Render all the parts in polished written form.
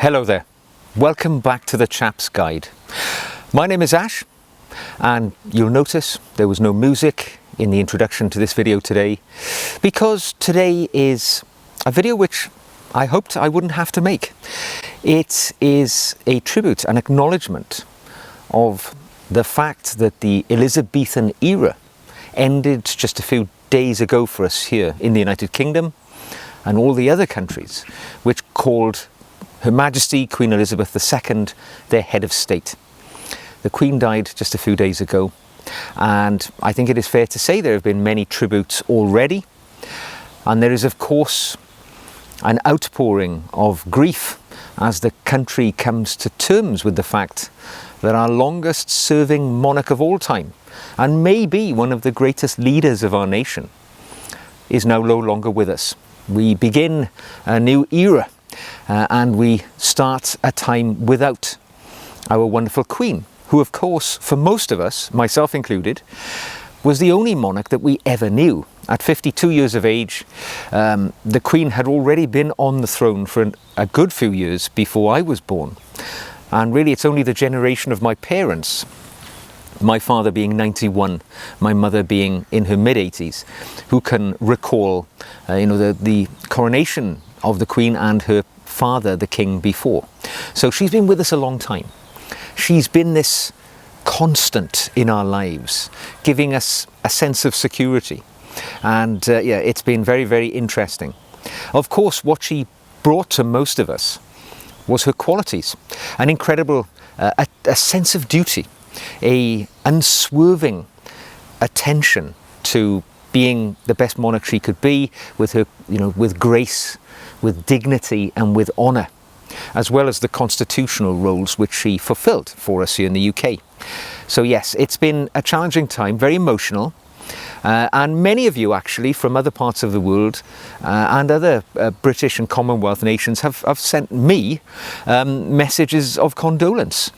Hello there, welcome back to the Chap's Guide. My name is Ash, and you'll notice there was no music in the introduction to this video today, because today is a video which I hoped I wouldn't have to make. It is a tribute, an acknowledgement of the fact that the Elizabethan era ended just a few days ago for us here in the United Kingdom and all the other countries which called Her Majesty Queen Elizabeth II their head of state. The Queen died just a few days ago, and I think it is fair to say there have been many tributes already, and there is of course an outpouring of grief as the country comes to terms with the fact that our longest serving monarch of all time, and maybe one of the greatest leaders of our nation, is now no longer with us. We begin a new era, and we start a time without our wonderful Queen, who of course, for most of us, myself included, was the only monarch that we ever knew. At 52 years of age, the Queen had already been on the throne for a good few years before I was born. And really it's only the generation of my parents, my father being 91, my mother being in her mid-80s, who can recall the coronation of the Queen and her father, the King, before. So she's been with us a long time. She's been this constant in our lives, giving us a sense of security. And it's been very, very interesting. Of course, what she brought to most of us was her qualities, an incredible a sense of duty, a unswerving attention to being the best monarch she could be, with her, with grace, with dignity and with honour, as well as the constitutional roles which she fulfilled for us here in the UK. So yes, it's been a challenging time, very emotional, and many of you actually from other parts of the world and other British and Commonwealth nations have sent me messages of condolence.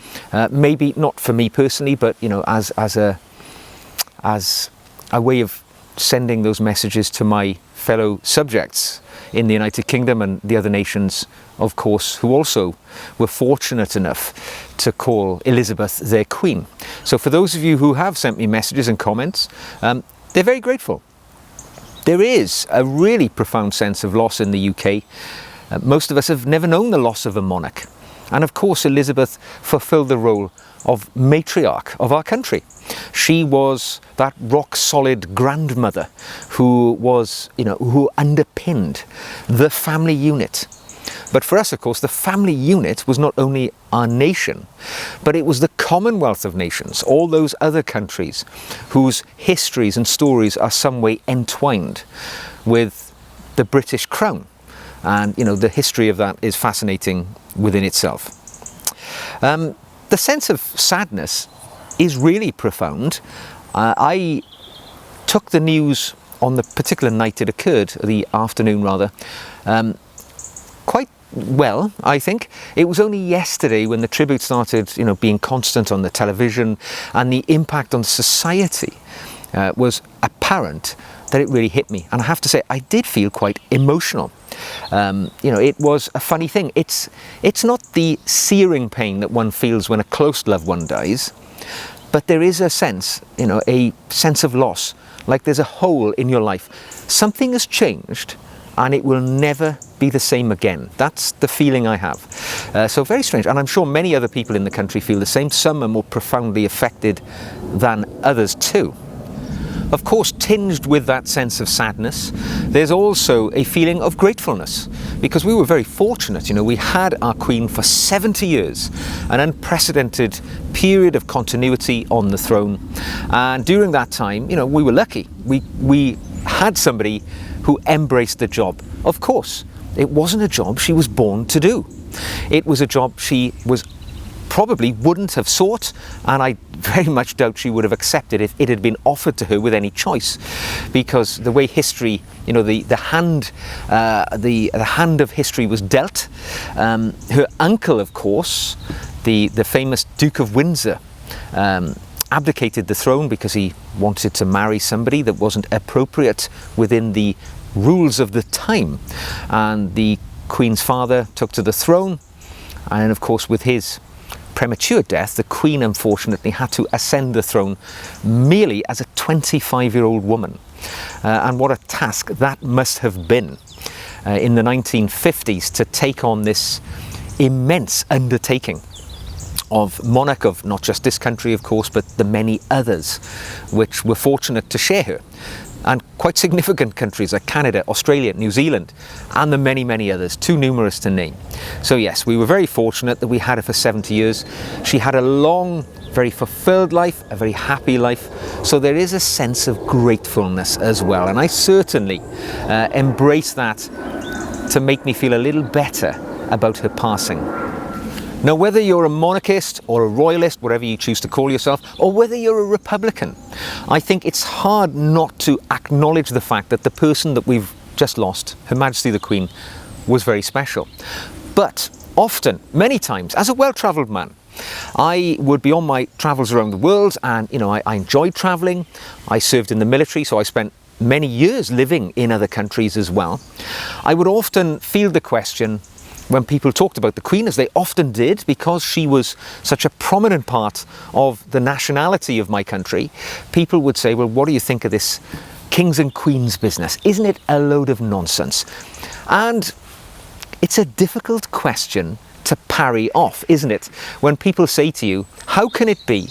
Maybe not for me personally, but as a way of sending those messages to my fellow subjects in the United Kingdom and the other nations, of course, who also were fortunate enough to call Elizabeth their Queen. So for those of you who have sent me messages and comments, they're very grateful. There is a really profound sense of loss in the UK. Most of us have never known the loss of a monarch. And of course, Elizabeth fulfilled the role of matriarch of our country. She was that rock-solid grandmother who was, who underpinned the family unit. But for us, of course, the family unit was not only our nation, but it was the Commonwealth of Nations, all those other countries whose histories and stories are some way entwined with the British Crown. And, the history of that is fascinating within itself. The sense of sadness is really profound. I took the news on the particular night it occurred, the afternoon rather, quite well, I think. It was only yesterday when the tribute started, being constant on the television, and the impact on society was apparent, that it really hit me. And I have to say, I did feel quite emotional. It was a funny thing. It's not the searing pain that one feels when a close loved one dies, but there is a sense, a sense of loss, like there's a hole in your life. Something has changed and it will never be the same again. That's the feeling I have. So very strange, and I'm sure many other people in the country feel the same. Some are more profoundly affected than others too. Of course, tinged with that sense of sadness, there's also a feeling of gratefulness, because we were very fortunate. We had our Queen for 70 years, an unprecedented period of continuity on the throne. And during that time, we were lucky. We had somebody who embraced the job. Of course, it wasn't a job she was born to do. It was a job she probably wouldn't have sought, and I very much doubt she would have accepted if it had been offered to her with any choice, because the way history, the hand of history was dealt. Her uncle, of course, the famous Duke of Windsor, abdicated the throne because he wanted to marry somebody that wasn't appropriate within the rules of the time, and the Queen's father took to the throne. And of course, with his premature death, the Queen unfortunately had to ascend the throne merely as a 25-year-old woman. And what a task that must have been in the 1950s to take on this immense undertaking of monarch of not just this country, of course, but the many others which were fortunate to share her. And quite significant countries like Canada, Australia, New Zealand, and the many, many others, too numerous to name. So yes, we were very fortunate that we had her for 70 years. She had a long, very fulfilled life, a very happy life. So there is a sense of gratefulness as well. And I certainly embrace that to make me feel a little better about her passing. Now, whether you're a monarchist or a royalist, whatever you choose to call yourself, or whether you're a Republican, I think it's hard not to acknowledge the fact that the person that we've just lost, Her Majesty the Queen, was very special. But often, many times, as a well-travelled man, I would be on my travels around the world, and I enjoyed travelling. I served in the military, so I spent many years living in other countries as well. I would often field the question, when people talked about the Queen, as they often did, because she was such a prominent part of the nationality of my country, people would say, well, what do you think of this kings and queens business? Isn't it a load of nonsense? And it's a difficult question to parry off, isn't it? When people say to you, how can it be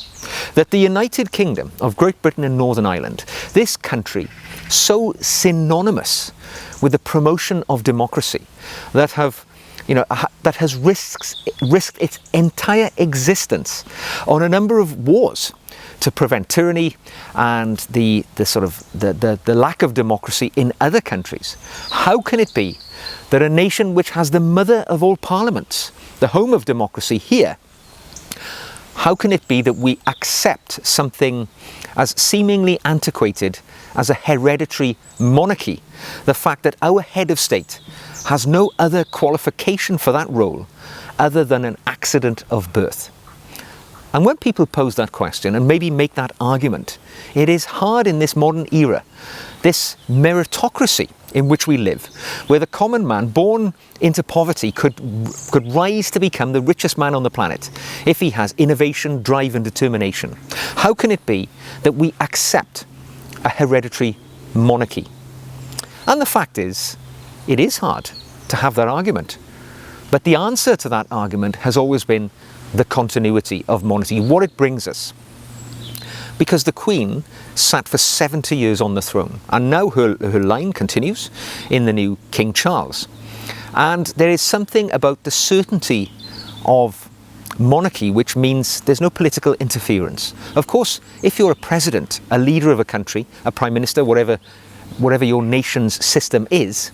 that the United Kingdom of Great Britain and Northern Ireland, this country so synonymous with the promotion of democracy, that has risked its entire existence on a number of wars to prevent tyranny and the lack of democracy in other countries. How can it be that a nation which has the mother of all parliaments, the home of democracy here, how can it be that we accept something as seemingly antiquated as a hereditary monarchy? The fact that our head of state has no other qualification for that role other than an accident of birth. And when people pose that question and maybe make that argument, it is hard in this modern era, this meritocracy in which we live, where the common man born into poverty could rise to become the richest man on the planet if he has innovation, drive and determination. How can it be that we accept a hereditary monarchy? And the fact is, it is hard to have that argument. But the answer to that argument has always been the continuity of monarchy, what it brings us. Because the Queen sat for 70 years on the throne, and now her line continues in the new King Charles. And there is something about the certainty of monarchy which means there's no political interference. Of course, if you're a president, a leader of a country, a prime minister, whatever your nation's system is,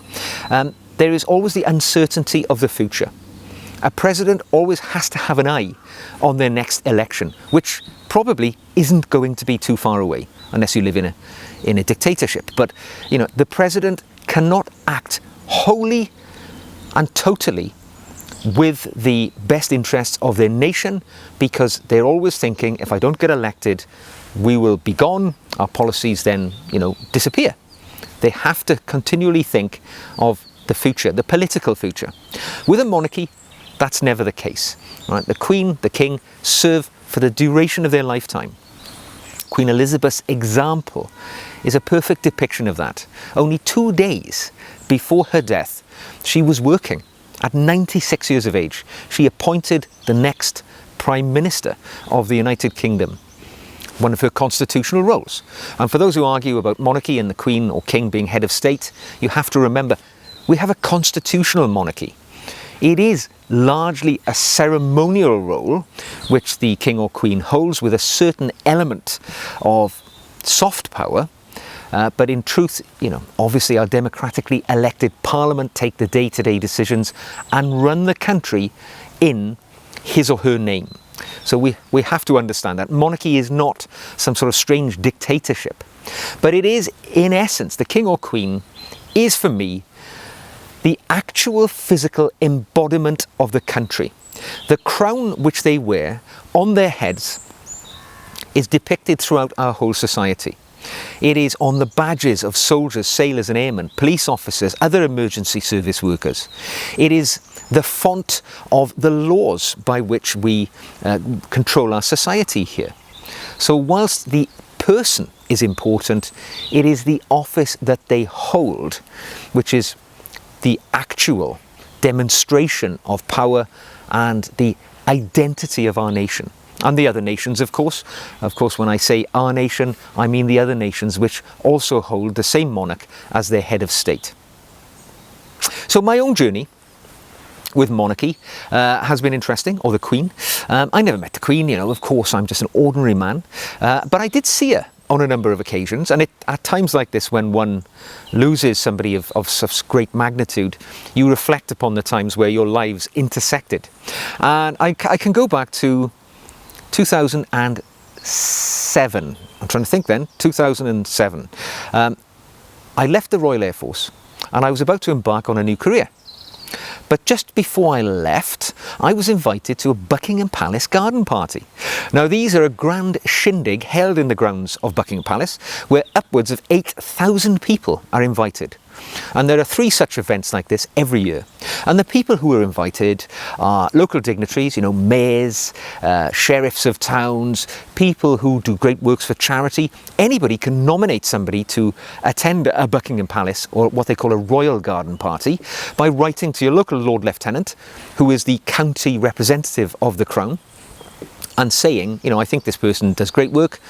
there is always the uncertainty of the future. A president always has to have an eye on their next election, which probably isn't going to be too far away, unless you live in a dictatorship. But the president cannot act wholly and totally with the best interests of their nation, because they're always thinking, if I don't get elected, we will be gone, our policies then disappear. They have to continually think of the future, the political future. With a monarchy, that's never the case. Right? The Queen, the King serve for the duration of their lifetime. Queen Elizabeth's example is a perfect depiction of that. Only 2 days before her death, she was working. At 96 years of age, she appointed the next Prime Minister of the United Kingdom, one of her constitutional roles. And for those who argue about monarchy and the Queen or King being head of state, you have to remember, we have a constitutional monarchy. It is largely a ceremonial role which the King or Queen holds, with a certain element of soft power. But in truth, obviously our democratically elected parliament take the day-to-day decisions and run the country in his or her name. So we have to understand that monarchy is not some sort of strange dictatorship, but it is, in essence, the King or Queen is, for me, the actual physical embodiment of the country. The crown which they wear on their heads is depicted throughout our whole society. It is on the badges of soldiers, sailors and airmen, police officers, other emergency service workers. It is the font of the laws by which we control our society here. So whilst the person is important, it is the office that they hold which is the actual demonstration of power and the identity of our nation. And the other nations, of course. Of course, when I say our nation, I mean the other nations which also hold the same monarch as their head of state. So my own journey with monarchy has been interesting, or the Queen. I never met the Queen, you know, of course I'm just an ordinary man, but I did see her on a number of occasions, and at times like this, when one loses somebody of such great magnitude, you reflect upon the times where your lives intersected. And I can go back to 2007, I'm trying to think then, 2007. I left the Royal Air Force and I was about to embark on a new career. But just before I left, I was invited to a Buckingham Palace garden party. Now these are a grand shindig held in the grounds of Buckingham Palace, where upwards of 8,000 people are invited. And there are 3 such events like this every year. And the people who are invited are local dignitaries, you know, mayors, sheriffs of towns, people who do great works for charity. Anybody can nominate somebody to attend a Buckingham Palace, or what they call a royal garden party, by writing to your local Lord Lieutenant, who is the county representative of the Crown, and saying, you know, I think this person does great work,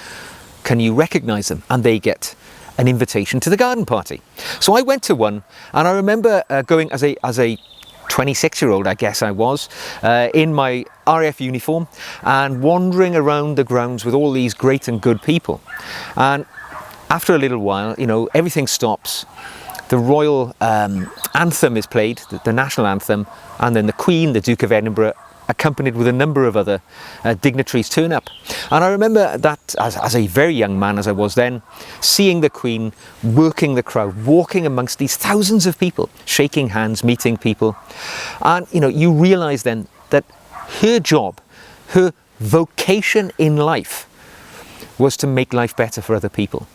can you recognise them? And they get an invitation to the garden party. So I went to one, and I remember going as a 26-year-old, I guess I was, in my RAF uniform, and wandering around the grounds with all these great and good people. And after a little while, you know, everything stops. The royal anthem is played, the national anthem, and then the Queen, the Duke of Edinburgh, accompanied with a number of other dignitaries, turn up. And I remember that as a very young man, as I was then, seeing the Queen working the crowd, walking amongst these thousands of people, shaking hands, meeting people. And you know, you realise then that her job, her vocation in life, was to make life better for other people,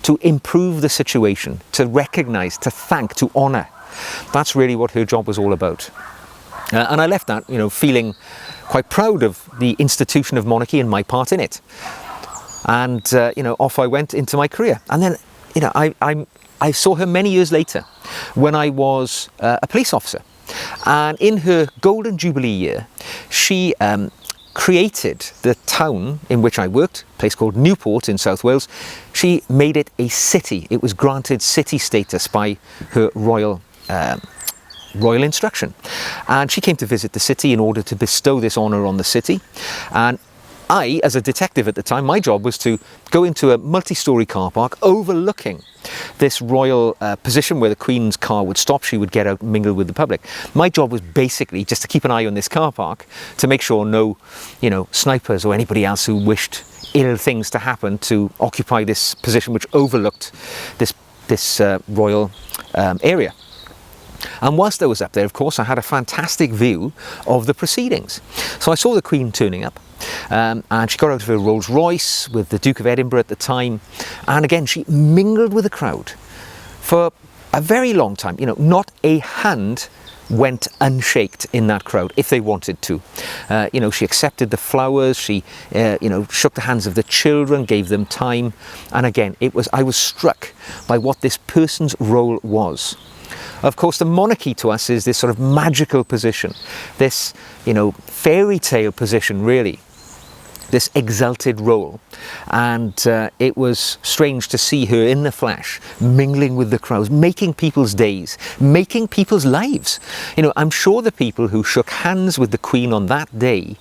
to improve the situation, to recognise, to thank, to honour. That's really what her job was all about. And I left that, you know, feeling quite proud of the institution of monarchy and my part in it. And, you know, off I went into my career. And then, you know, I saw her many years later when I was a police officer. And in her Golden Jubilee year, she created the town in which I worked, a place called Newport in South Wales. She made it a city. It was granted city status by her royal instruction, and she came to visit the city in order to bestow this honour on the city. And I, as a detective at the time, my job was to go into a multi-storey car park overlooking this royal position where the Queen's car would stop. She would get out and mingle with the public. My job was basically just to keep an eye on this car park to make sure no, you know, snipers or anybody else who wished ill things to happen to occupy this position which overlooked this royal area. And whilst I was up there, of course, I had a fantastic view of the proceedings. So I saw the Queen turning up, and she got out of her Rolls Royce with the Duke of Edinburgh at the time. And again, she mingled with the crowd for a very long time. You know, not a hand went unshaked in that crowd if they wanted to. You know, she accepted the flowers, she, you know, shook the hands of the children, gave them time. And again, I was struck by what this person's role was. Of course, the monarchy to us is this sort of magical position, this, you know, fairy tale position, really, this exalted role. And it was strange to see her in the flesh, mingling with the crowds, making people's days, making people's lives. You know, I'm sure the people who shook hands with the Queen on that day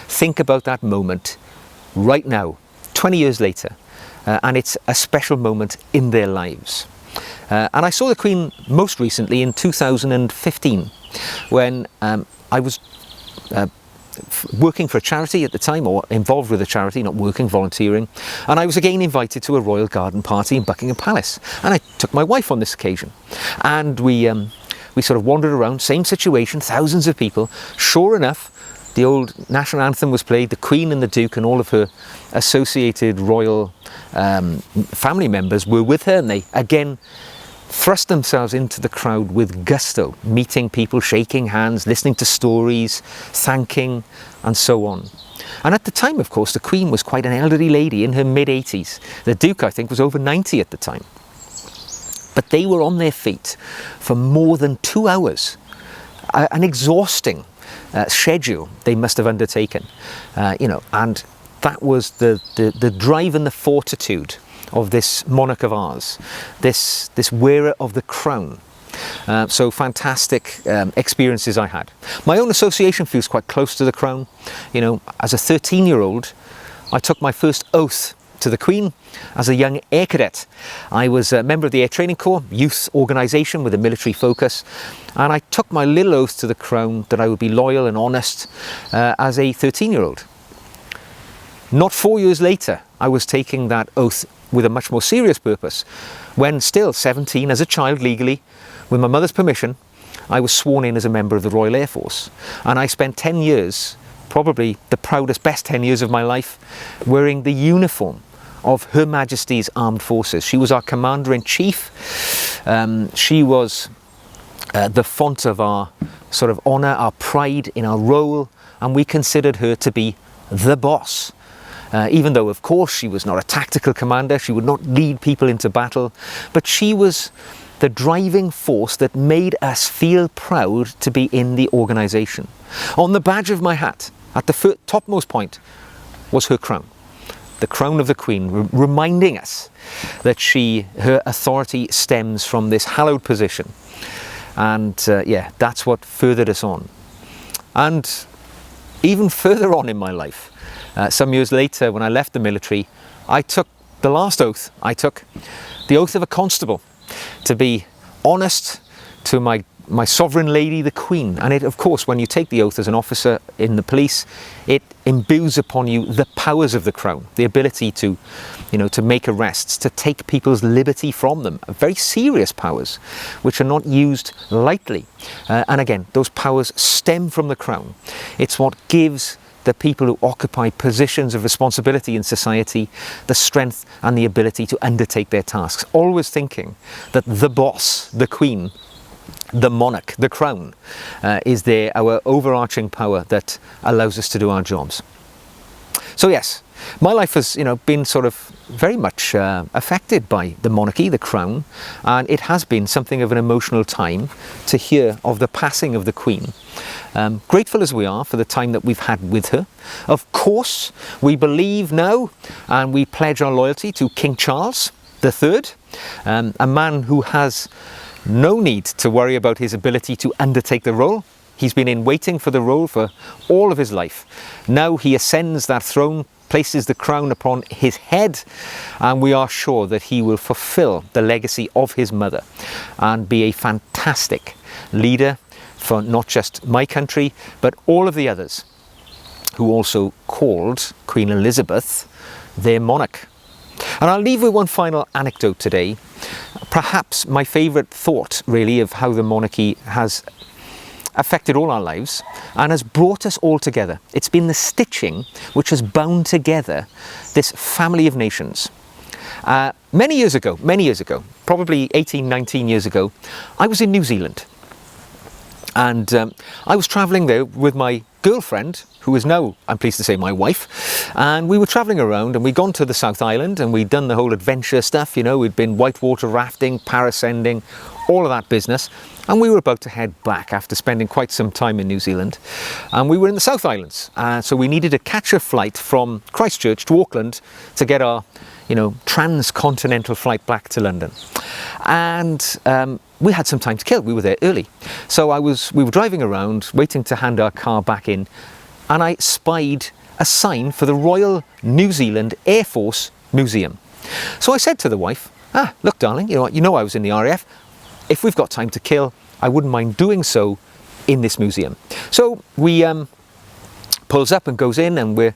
think about that moment right now, 20 years later, and it's a special moment in their lives. And I saw the Queen most recently in 2015, when I was working for a charity at the time, or involved with a charity, not working, volunteering. And I was again invited to a royal garden party in Buckingham Palace. And I took my wife on this occasion. And we sort of wandered around, same situation, thousands of people. Sure enough, the old national anthem was played, the Queen and the Duke and all of her associated royal family members were with her, and they again thrust themselves into the crowd with gusto, meeting people, shaking hands, listening to stories, thanking, and so on. And at the time, of course, the Queen was quite an elderly lady in her mid-80s. The Duke, I think, was over 90 at the time. But they were on their feet for more than 2 hours. An exhausting schedule they must have undertaken, and that was the drive and the fortitude of this monarch of ours, this wearer of the crown. So fantastic experiences I had. My own association feels quite close to the crown. As a 13-year-old, I took my first oath to the Queen as a young air cadet. I was a member of the Air Training Corps, youth organisation with a military focus, and I took my little oath to the crown that I would be loyal and honest as a 13-year-old. Not 4 years later, I was taking that oath with a much more serious purpose. When still 17 as a child legally, with my mother's permission, I was sworn in as a member of the Royal Air Force. And I spent 10 years, probably the proudest, best 10 years of my life, wearing the uniform of Her Majesty's Armed Forces. She was our Commander-in-Chief. She was the font of our sort of honour, our pride in our role, and we considered her to be the boss. Even though, of course, she was not a tactical commander, she would not lead people into battle, but she was the driving force that made us feel proud to be in the organisation. On the badge of my hat, at the topmost point, was her crown. The crown of the Queen, reminding us that her authority stems from this hallowed position. And that's what furthered us on. And even further on in my life, some years later, when I left the military, I took the last oath. I took the oath of a constable to be honest to my sovereign lady, the Queen. And it, of course, when you take the oath as an officer in the police, it imbues upon you the powers of the crown, the ability to make arrests, to take people's liberty from them, very serious powers, which are not used lightly. And again, those powers stem from the crown. It's what gives the people who occupy positions of responsibility in society the strength and the ability to undertake their tasks, always thinking that the boss, the Queen, the monarch, the crown, is our overarching power that allows us to do our jobs. So yes, my life has been sort of very much affected by the monarchy, the crown, and it has been something of an emotional time to hear of the passing of the Queen. Grateful as we are for the time that we've had with her. Of course, we believe now and we pledge our loyalty to King Charles III, a man who has no need to worry about his ability to undertake the role. He's been in waiting for the role for all of his life. Now he ascends that throne, places the crown upon his head, and we are sure that he will fulfill the legacy of his mother and be a fantastic leader for not just my country, but all of the others who also called Queen Elizabeth their monarch. And I'll leave with one final anecdote today. Perhaps my favourite thought, really, of how the monarchy has affected all our lives and has brought us all together. It's been the stitching which has bound together this family of nations. Many years ago, probably 18, 19 years ago, I was in New Zealand. And I was travelling there with my girlfriend, who is now, I'm pleased to say, my wife. And we were travelling around and we'd gone to the South Island and we'd done the whole adventure stuff, we'd been whitewater rafting, parasending, all of that business. And we were about to head back after spending quite some time in New Zealand. And we were in the South Islands. So we needed to catch a flight from Christchurch to Auckland to get our, transcontinental flight back to London. And we had some time to kill. We were there early. So we were driving around, waiting to hand our car back in, and I spied a sign for the Royal New Zealand Air Force Museum. So I said to the wife, look, darling, I was in the RAF. If we've got time to kill, I wouldn't mind doing so in this museum. So we pulls up and goes in, and we're,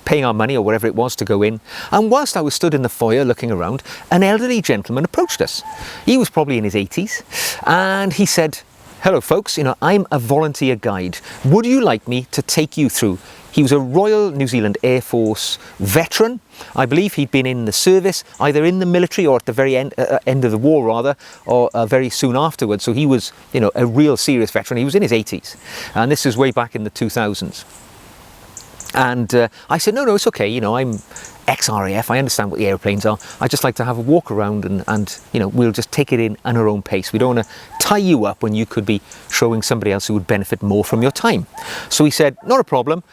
paying our money or whatever it was to go in. And whilst I was stood in the foyer looking around, an elderly gentleman approached us. He was probably in his 80s, and he said, "Hello folks, I'm a volunteer guide. Would you like me to take you through He was a Royal New Zealand Air Force veteran. I believe he'd been in the service, either in the military or at the very end of the war rather, or very soon afterwards. So he was, you know, a real serious veteran. He was in his 80s, and this is way back in the 2000s. And I said, no, it's okay, you know, I'm ex-RAF, I understand what the airplanes are. I just like to have a walk around and you know, we'll just take it in at our own pace. We don't want to tie you up when you could be showing somebody else who would benefit more from your time. So he said, not a problem.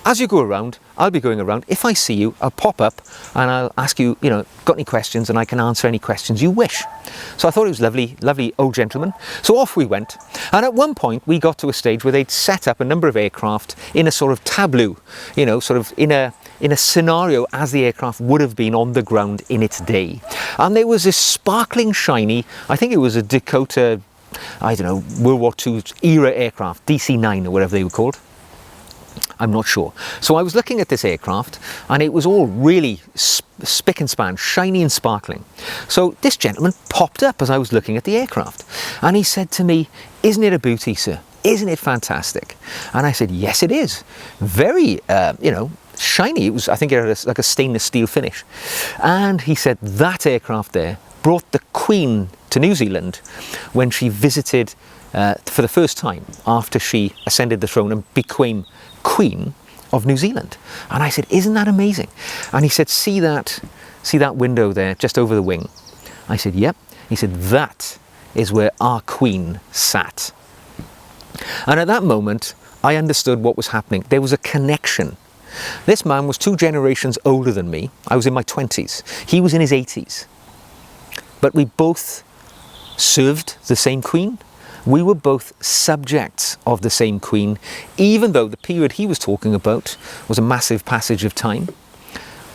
As you go around, I'll be going around. If I see you, I'll pop up and I'll ask you, you know, got any questions, and I can answer any questions you wish. So I thought it was lovely, lovely old gentleman. So off we went. And at one point we got to a stage where they'd set up a number of aircraft in a sort of tableau, you know, sort of in a scenario as the aircraft would have been on the ground in its day. And there was this sparkling, shiny, I think it was a Dakota, I don't know, World War II era aircraft, DC-9 or whatever they were called. I'm not sure. So I was looking at this aircraft and it was all really spick and span, shiny and sparkling. So this gentleman popped up as I was looking at the aircraft and he said to me, "Isn't it a beauty, sir? Isn't it fantastic?" And I said, "Yes, it is. Very, you know, shiny." It was, I think it had like a stainless steel finish. And he said that aircraft there brought the Queen to New Zealand when she visited for the first time after she ascended the throne and became Queen of New Zealand. And I said, "Isn't that amazing?" And he said, see that window there just over the wing?" I said, "Yep." He said, "That is where our Queen sat." And at that moment I understood what was happening. There was a connection. This man was 2 generations older than me. I was in my 20s. He was in his 80s. But we both served the same Queen. We were both subjects of the same Queen, even though the period he was talking about was a massive passage of time.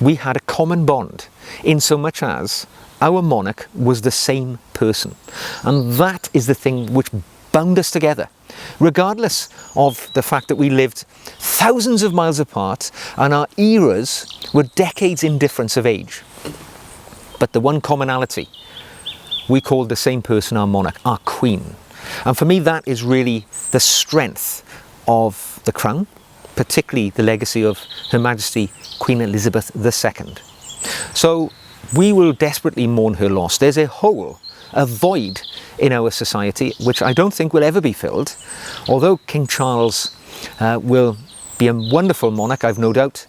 We had a common bond, in so much as our monarch was the same person. And that is the thing which bound us together, regardless of the fact that we lived thousands of miles apart and our eras were decades in difference of age. But the one commonality, we called the same person our monarch, our Queen. And for me, that is really the strength of the crown, particularly the legacy of Her Majesty Queen Elizabeth II. So we will desperately mourn her loss. There's a hole, a void in our society, which I don't think will ever be filled. Although King Charles will be a wonderful monarch, I've no doubt.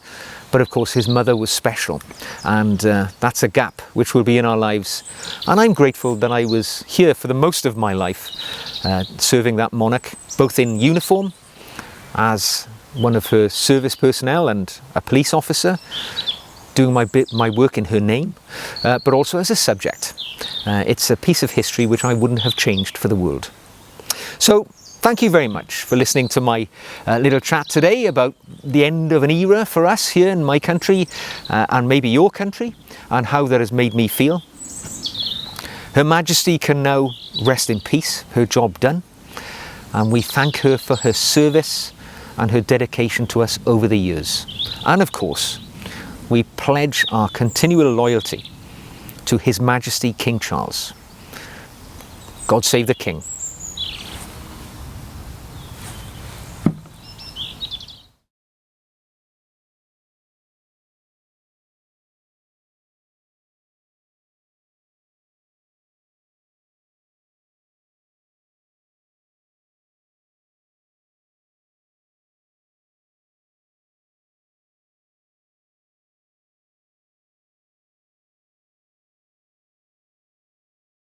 But of course his mother was special, and that's a gap which will be in our lives. And I'm grateful that I was here for the most of my life, serving that monarch, both in uniform as one of her service personnel and a police officer, doing my work in her name, but also as a subject. It's a piece of history which I wouldn't have changed for the world. So thank you very much for listening to my little chat today about the end of an era for us here in my country and maybe your country, and how that has made me feel. Her Majesty can now rest in peace, her job done, and we thank her for her service and her dedication to us over the years. And of course, we pledge our continual loyalty to His Majesty King Charles. God save the King.